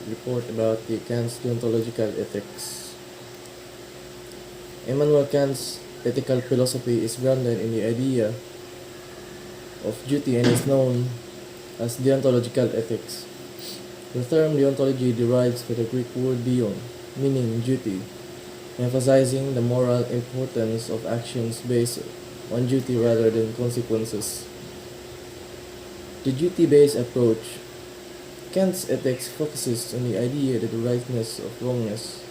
report about the Kant's deontological ethics. Immanuel Kant's ethical philosophy is grounded in the idea of duty and is known as deontological ethics. The term deontology derives from the Greek word deon, meaning duty, emphasizing the moral importance of actions based on duty rather than consequences. The duty-based approach, Kant's ethics focuses on the idea that the rightness or wrongness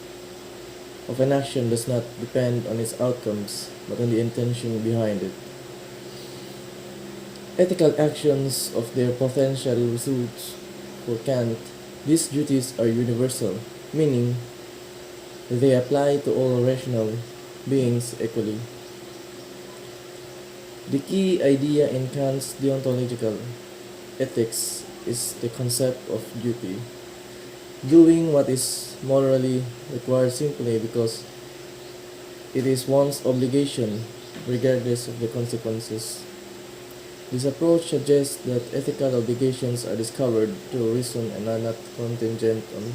of an action does not depend on its outcomes, but on the intention behind it. Ethical actions of their potential results. For Kant, these duties are universal, meaning they apply to all rational beings equally. The key idea in Kant's deontological ethics is the concept of duty. Doing what is morally required simply because it is one's obligation, regardless of the consequences. This approach suggests that ethical obligations are discovered through reason and are not contingent on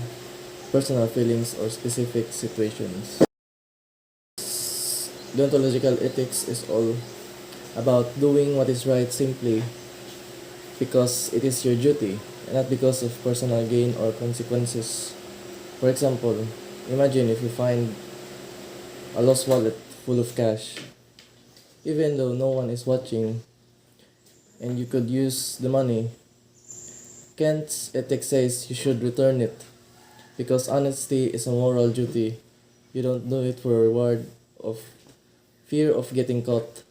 personal feelings or specific situations. Deontological ethics is all about doing what is right simply because it is your duty, and not because of personal gain or consequences. For example, imagine if you find a lost wallet full of cash. Even though no one is watching and you could use the money, Kant's ethics says you should return it because honesty is a moral duty. You don't do it for a reward of fear of getting caught,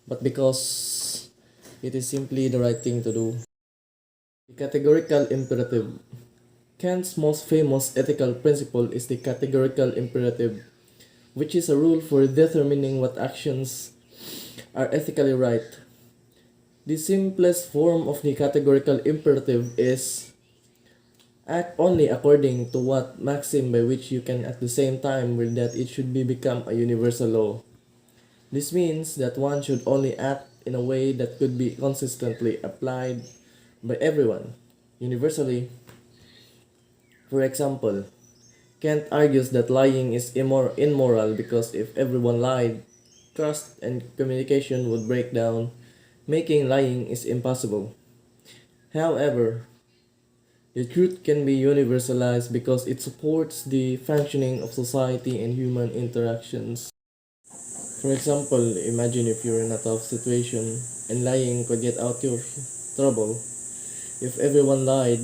but because it is simply the right thing to do. The categorical imperative. Kant's most famous ethical principle is the categorical imperative, which is a rule for determining what actions are ethically right. The simplest form of the categorical imperative is act only according to what maxim by which you can at the same time will that it should become a universal law. This means that one should only act in a way that could be consistently applied by everyone, universally. For example, Kant argues that lying is immoral because if everyone lied, trust and communication would break down, making lying is impossible. However, the truth can be universalized because it supports the functioning of society and human interactions. For example, imagine if you're in a tough situation and lying could get out of trouble. If everyone lied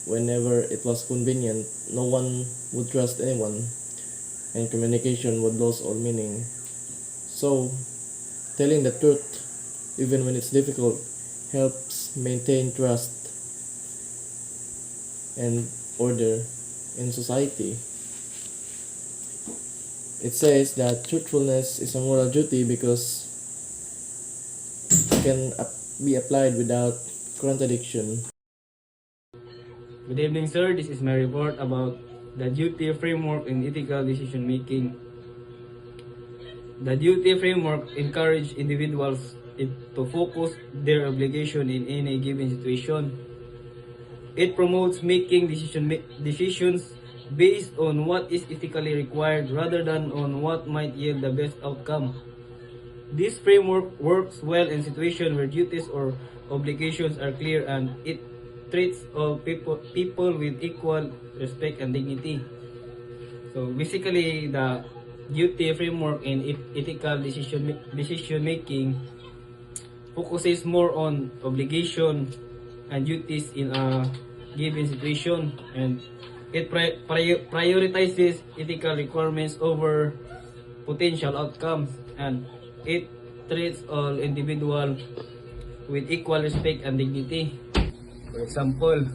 whenever it was convenient, no one would trust anyone and communication would lose all meaning. So, telling the truth, even when it's difficult, helps maintain trust and order in society. It says that truthfulness is a moral duty because it can be applied without contradiction. Good evening, sir. This is my report about the duty framework in ethical decision making. The duty framework encourages individuals to focus their obligation in any given situation. It promotes making decisions based on what is ethically required rather than on what might yield the best outcome. This framework works well in situations where duties or obligations are clear and it treats all people with equal respect and dignity. So basically, the duty framework in ethical decision making focuses more on obligation and duties in a given situation, and it prioritizes ethical requirements over potential outcomes, and it treats all individuals with equal respect and dignity. For example,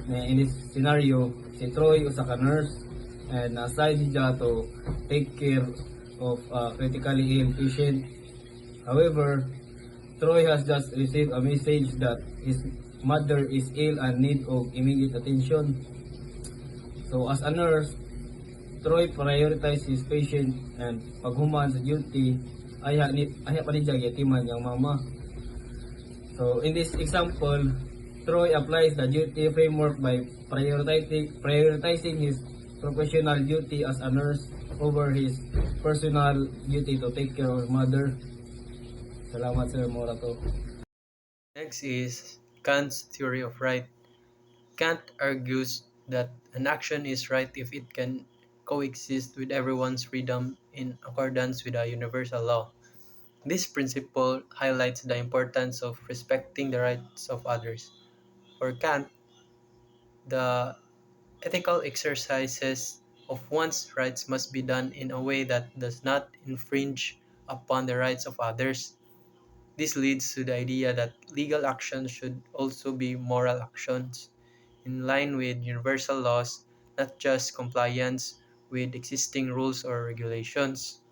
in this scenario, si Troy usa ka nurse and assigned siya to take care of a critically ill patient. However, Troy has just received a message that his mother is ill and need of immediate attention. So as a nurse, Troy prioritizes his patient and paghuman sa duty, ayaw pa niya gatiman yung mama. So in this example, Troy applies the duty framework by prioritizing his professional duty as a nurse over his personal duty to take care of his mother. Salamat sir, mura to. Next is Kant's theory of right. Kant argues that an action is right if it can coexist with everyone's freedom in accordance with a universal law. This principle highlights the importance of respecting the rights of others. For Kant, the ethical exercises of one's rights must be done in a way that does not infringe upon the rights of others. This leads to the idea that legal actions should also be moral actions, in line with universal laws, not just compliance with existing rules or regulations.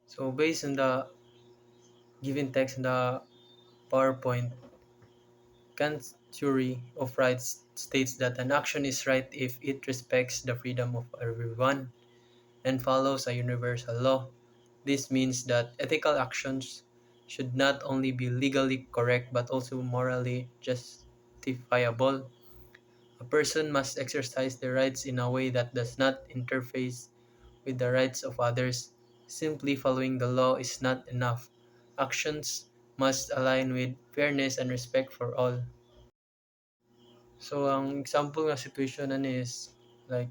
So, based on the given text in the PowerPoint, Kant's theory of rights states that an action is right if it respects the freedom of everyone and follows a universal law. This means that ethical actions should not only be legally correct but also morally justifiable. A person must exercise their rights in a way that does not interface with the rights of others. Simply following the law is not enough. Actions must align with fairness and respect for all. So, ang example nga situation na ni is like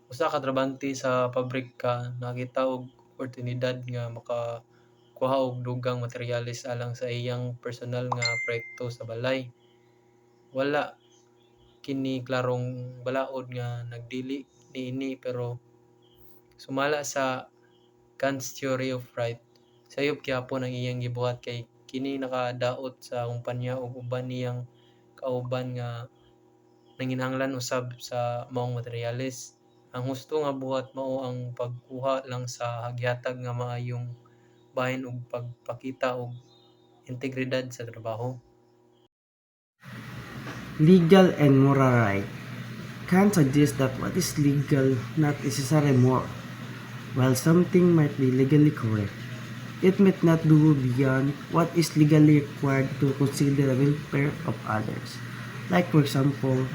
usa ka trabante sa pabrika nakita og oportunidad nga makakuha og dugang materyales alang sa iyang personal nga proyekto sa balay. Wala kini klarong balaod nga nagdili niini pero sumala sa Kant's theory of right. Sayop gyapon ang iyang gibuhat kay kini nakadaot sa kumpanya ug uban niyang kauban nga nanginahanglan usab sa maong materyales. Ang husto nga buhat mao ang pagkuha lang sa hagyatag nga maayong bahin ug pagpakita og integridad sa trabaho. Legal and moral right. Kant suggests that what is legal not necessarily moral. While something might be legally correct, it might not go beyond what is legally required to consider the welfare of others. Like for example,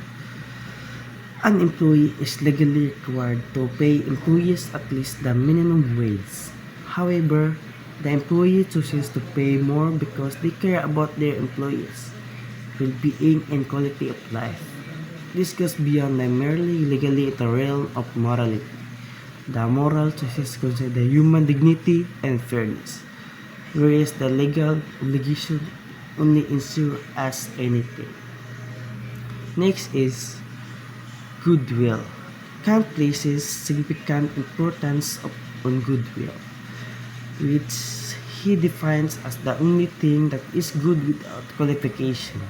an employee is legally required to pay employees at least the minimum wage. However, the employee chooses to pay more because they care about their employees' well-being and quality of life. This goes beyond the merely legally the realm of morality. The moral choices consider human dignity and fairness, whereas the legal obligation only ensure as anything. Next is goodwill. Kant places significant importance on goodwill, which he defines as the only thing that is good without qualification.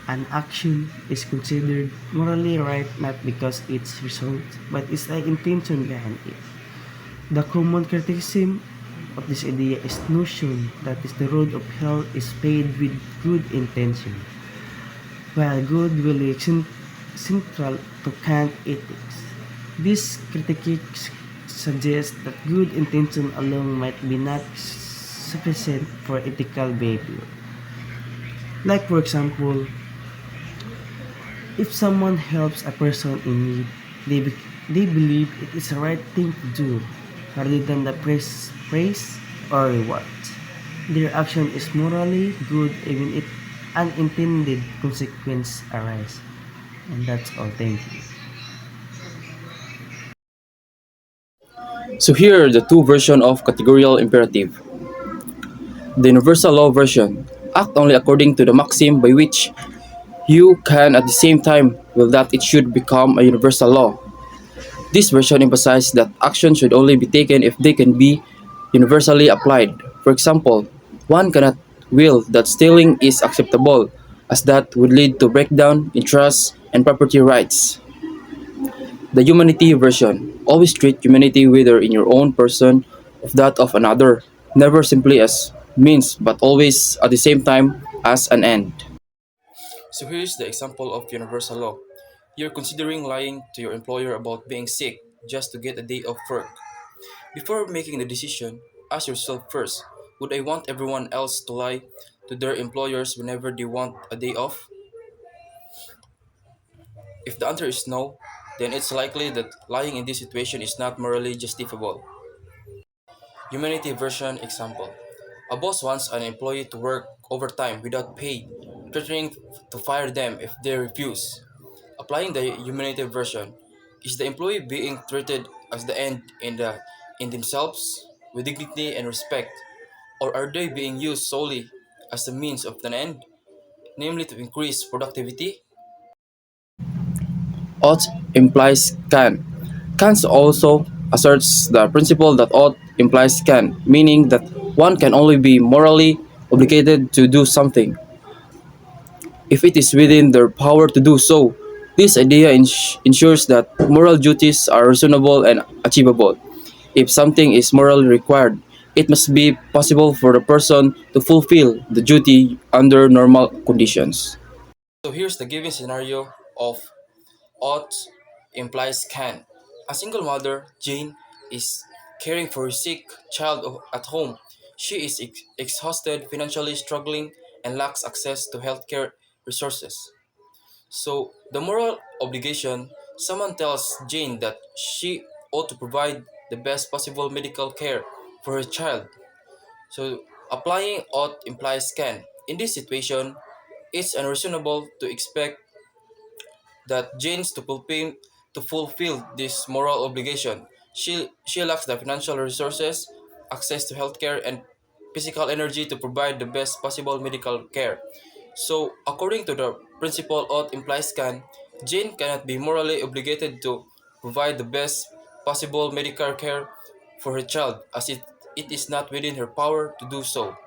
An action is considered morally right not because its result, but its the intention behind it. The common criticism of this idea is notion that is the road of hell is paved with good intention, while goodwill is central to Kant ethics. This critique suggests that good intention alone might be not sufficient for ethical behavior. Like for example, if someone helps a person in need, they believe it is the right thing to do rather than the praise or reward. Their action is morally good even if unintended consequences arise. And that's all. Thank you. So here are the two versions of categorical imperative. The universal law version: act only according to the maxim by which you can at the same time will that it should become a universal law. This version emphasizes that action should only be taken if they can be universally applied. For example, one cannot will that stealing is acceptable, as that would lead to breakdown in trust and property rights. The humanity version: always treat humanity whether in your own person or that of another, never simply as means but always at the same time as an end. So here's the example of universal law. You're considering lying to your employer about being sick just to get a day off work. Before making the decision, ask yourself first, would I want everyone else to lie to their employers whenever they want a day off? If the answer is no, then it's likely that lying in this situation is not morally justifiable. Humanity version example. A boss wants an employee to work overtime without pay, threatening to fire them if they refuse. Applying the humanity version, is the employee being treated as the end in themselves with dignity and respect, or are they being used solely as a means of an end, namely to increase productivity? Ought implies can. Kant also asserts the principle that ought implies can, meaning that one can only be morally obligated to do something if it is within their power to do so. This idea ensures that moral duties are reasonable and achievable. If something is morally required, it must be possible for the person to fulfill the duty under normal conditions. So here's the given scenario of ought implies can. A single mother, Jane, is caring for a sick child at home. She is exhausted, financially struggling, and lacks access to healthcare resources. So, the moral obligation, someone tells Jane that she ought to provide the best possible medical care for her child. So, applying ought implies can. In this situation, it's unreasonable to expect that Jane's to fulfill this moral obligation. She lacks the financial resources, access to healthcare, and physical energy to provide the best possible medical care. So, according to the principle ought implies can, Jane cannot be morally obligated to provide the best possible medical care for her child, as it is not within her power to do so.